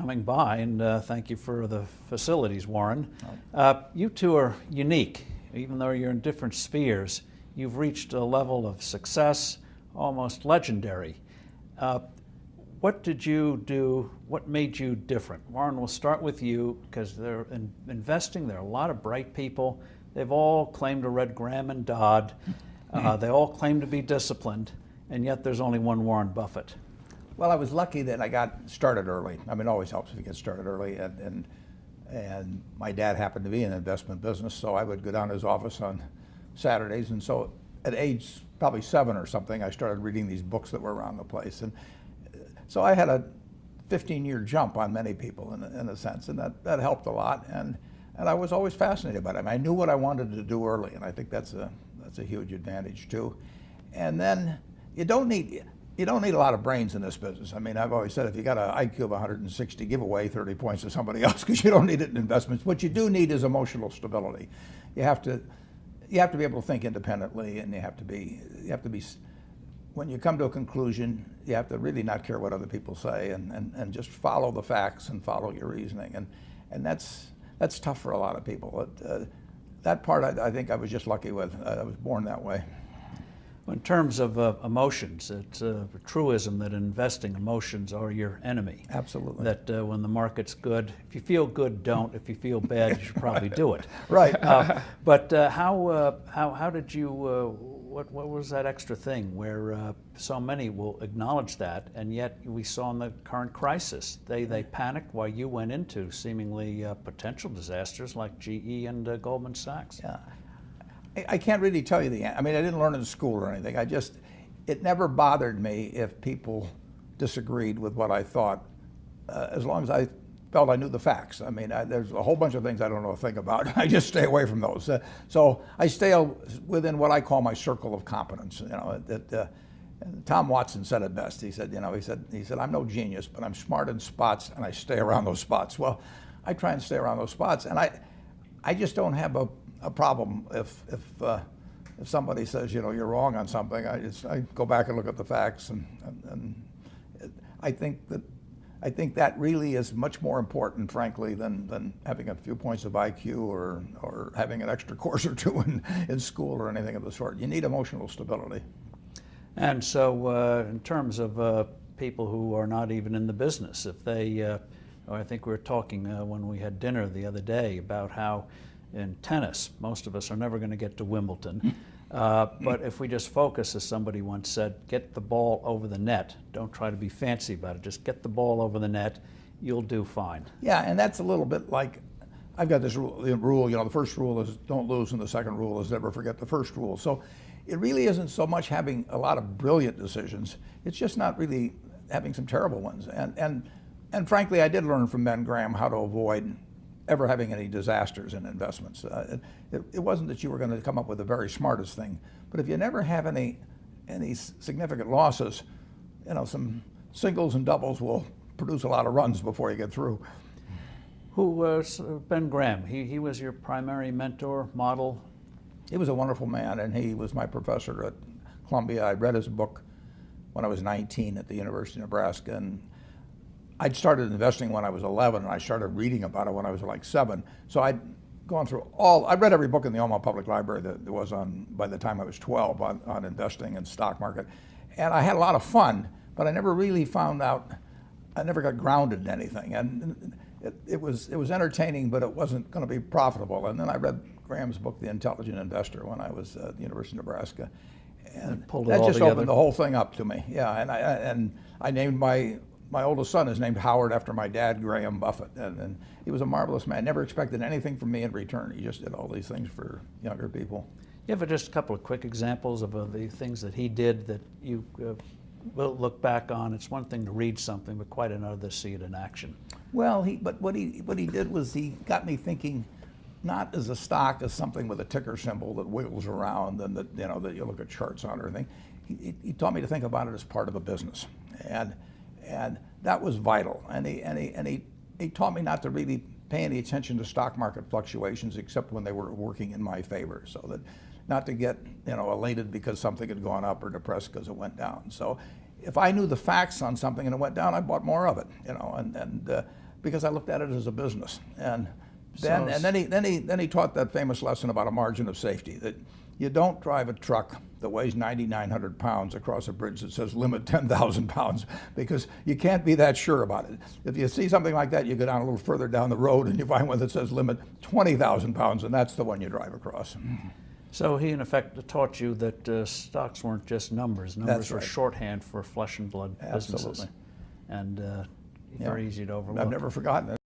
coming by, and thank you for the facilities, Warren. You two are unique. Even though you're in different spheres, you've reached a level of success almost legendary. What did you do? What made you different? Warren, we'll start with you, because they're investing. There are a lot of bright people. They've all claimed to read Graham and Dodd. They all claim to be disciplined, and yet there's only one Warren Buffett. Well, I was lucky that I got started early. I mean, it always helps if you get started early. And my dad happened to be in the investment business, so I would go down to his office on Saturdays. And so at age probably 7 or something, I started reading these books that were around the place. And so I had a 15-year jump on many people in a sense, and that helped a lot. And I was always fascinated by it. I mean, I knew what I wanted to do early, and I think that's a huge advantage too. And then you don't need a lot of brains in this business. I mean, I've always said if you got an IQ of 160, give away 30 points to somebody else, because you don't need it in investments. What you do need is emotional stability. You have to be able to think independently, and you have to be when you come to a conclusion, you have to really not care what other people say, and just follow the facts and follow your reasoning. And that's tough for a lot of people. That part I think I was just lucky with. I was born that way. In terms of emotions, it's a truism that in investing, emotions are your enemy. Absolutely. That when the market's good, if you feel good, don't. If you feel bad, you should probably do it. Right. But how did you? What was that extra thing where so many will acknowledge that, and yet we saw in the current crisis they panicked while you went into seemingly potential disasters like GE and Goldman Sachs. Yeah. I can't really tell you the answer. I mean, I didn't learn it in school or anything. It never bothered me if people disagreed with what I thought, as long as I felt I knew the facts. I mean, there's a whole bunch of things I don't know a thing about. I just stay away from those. So I stay within what I call my circle of competence. You know, Tom Watson said it best. He said, I'm no genius, but I'm smart in spots, and I stay around those spots. Well, I try and stay around those spots, and I just don't have a problem if somebody says, you're wrong on something. I go back and look at the facts, and I think that really is much more important, frankly, than having a few points of IQ or having an extra course or two in school or anything of the sort. You need emotional stability. And so in terms of people who are not even in the business, if they, I think we were talking when we had dinner the other day about how in tennis, most of us are never going to get to Wimbledon. But if we just focus, as somebody once said, get the ball over the net. Don't try to be fancy about it. Just get the ball over the net. You'll do fine. Yeah, and that's a little bit like, I've got this rule, the first rule is don't lose, and the second rule is never forget the first rule. So it really isn't so much having a lot of brilliant decisions. It's just not really having some terrible ones. And frankly, I did learn from Ben Graham how to avoid ever having any disasters in investments. It wasn't that you were going to come up with the very smartest thing, but if you never have any significant losses, some singles and doubles will produce a lot of runs before you get through. Who was Ben Graham? He was your primary mentor, model? He was a wonderful man, and he was my professor at Columbia. I read his book when I was 19 at the University of Nebraska, and I'd started investing when I was 11, and I started reading about it when I was like 7. So I'd gone through I read every book in the Omaha Public Library that there was by the time I was 12 on investing and stock market. And I had a lot of fun, but I never really I never got grounded in anything. And it was entertaining, but it wasn't going to be profitable. And then I read Graham's book, The Intelligent Investor, when I was at the University of Nebraska. And that just opened the whole thing up to me. Yeah, and I named my oldest son is named Howard after my dad, Graham Buffett, and he was a marvelous man. Never expected anything from me in return. He just did all these things for younger people. You have just a couple of quick examples of the things that he did that you will look back on? It's one thing to read something, but quite another to see it in action. Well, but what he did was he got me thinking, not as a stock as something with a ticker symbol that wiggles around and that you look at charts on or anything. He taught me to think about it as part of a business, and that was vital. And he taught me not to really pay any attention to stock market fluctuations except when they were working in my favor, so that not to get elated because something had gone up or depressed because it went down. So if I knew the facts on something and it went down, I bought more of it. And because I looked at it as a business. And So- then he taught that famous lesson about a margin of safety, that you don't drive a truck that weighs 9,900 pounds across a bridge that says limit 10,000 pounds, because you can't be that sure about it. If you see something like that, you go down a little further down the road and you find one that says limit 20,000 pounds, and that's the one you drive across. So he, in effect, taught you that stocks weren't just numbers. Numbers That's were right. shorthand for flesh and blood businesses. Absolutely. And Yeah. very easy to overlook. I've never forgotten it.